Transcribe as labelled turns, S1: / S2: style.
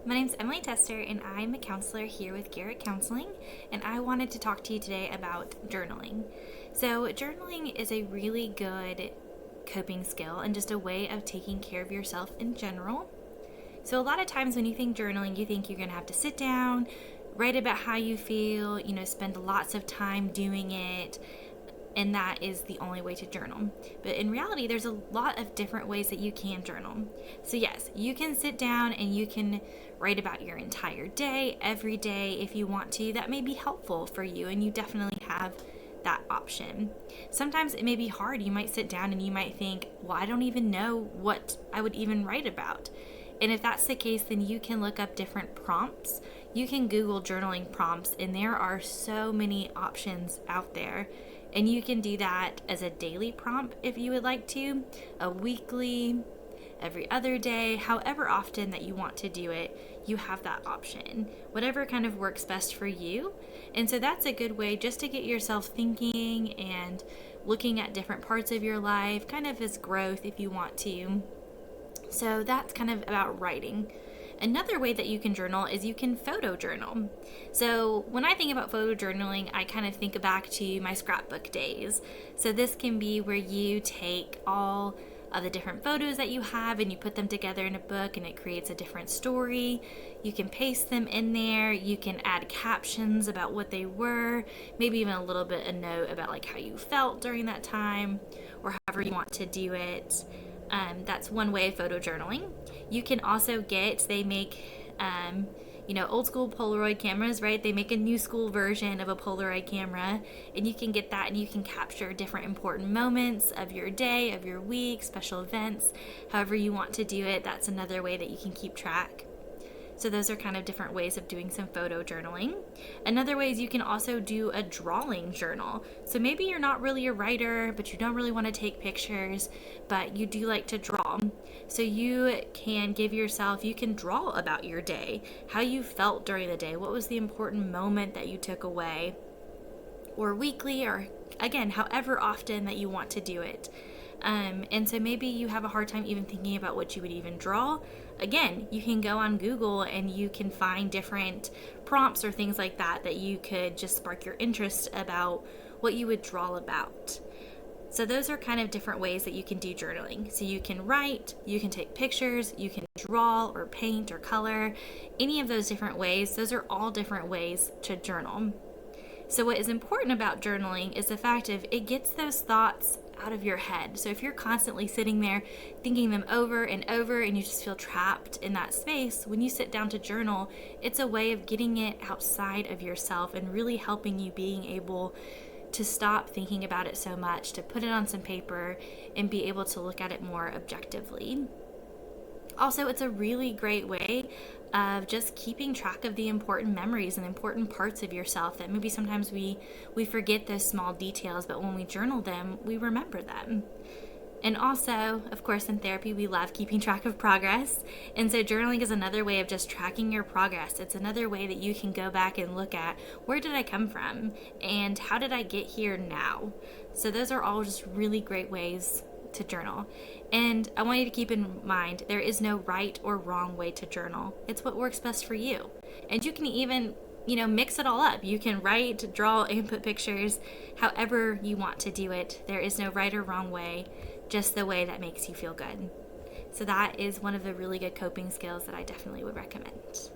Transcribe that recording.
S1: My name's Emily Tester, and I'm a counselor here with Garrett Counseling, and I wanted to talk to you today about journaling. So, journaling is a really good coping skill and just a way of taking care of yourself in general. So, a lot of times when you think journaling, you think you're going to have to sit down, write about how you feel, spend lots of time doing it, and that is the only way to journal. But in reality, there's a lot of different ways that you can journal. So yes, you can sit down and you can write about your entire day, every day if you want to. That may be helpful for you, and you definitely have that option. Sometimes it may be hard. You might sit down and you might think, well, I don't even know what I would even write about. And if that's the case, then you can look up different prompts. You can Google journaling prompts, and there are so many options out there. And you can do that as a daily prompt if you would like to, a weekly, every other day, however often that you want to do it, you have that option. Whatever kind of works best for you. And so that's a good way just to get yourself thinking and looking at different parts of your life, kind of as growth if you want to. So that's kind of about writing. Another way that you can journal is you can photo journal. So when I think about photo journaling, I kind of think back to my scrapbook days. So this can be where you take all of the different photos that you have and you put them together in a book, and it creates a different story. You can paste them in there. You can add captions about what they were, maybe even a little bit a note about like how you felt during that time, or however you want to do it. That's one way of photo journaling. You can also they make, old school Polaroid cameras, right? They make a new school version of a Polaroid camera, and you can get that and you can capture different important moments of your day, of your week, special events, however you want to do it. That's another way that you can keep track. So those are kind of different ways of doing some photo journaling. Another way is you can also do a drawing journal. So maybe you're not really a writer, but you don't really want to take pictures, but you do like to draw. So you can you can draw about your day, how you felt during the day, what was the important moment that you took away, or weekly, or again, however often that you want to do it. And so maybe you have a hard time even thinking about what you would even draw. Again, you can go on Google and you can find different prompts or things like that that you could just spark your interest about what you would draw about. So those are kind of different ways that you can do journaling. So you can write, you can take pictures, you can draw or paint or color, any of those different ways. Those are all different ways to journal. So what is important about journaling is the fact of it gets those thoughts out of your head. So if you're constantly sitting there thinking them over and over and you just feel trapped in that space, when you sit down to journal, it's a way of getting it outside of yourself and really helping you being able to stop thinking about it so much, to put it on some paper and be able to look at it more objectively. Also, it's a really great way of just keeping track of the important memories and important parts of yourself that maybe sometimes we forget those small details, but when we journal them, we remember them. And also, of course, in therapy, we love keeping track of progress. And so journaling is another way of just tracking your progress. It's another way that you can go back and look at, where did I come from and how did I get here now? So those are all just really great ways to journal. And I want you to keep in mind, there is no right or wrong way to journal. It's what works best for you. And you can even, mix it all up. You can write, draw, and put pictures, however you want to do it. There is no right or wrong way, just the way that makes you feel good. So that is one of the really good coping skills that I definitely would recommend.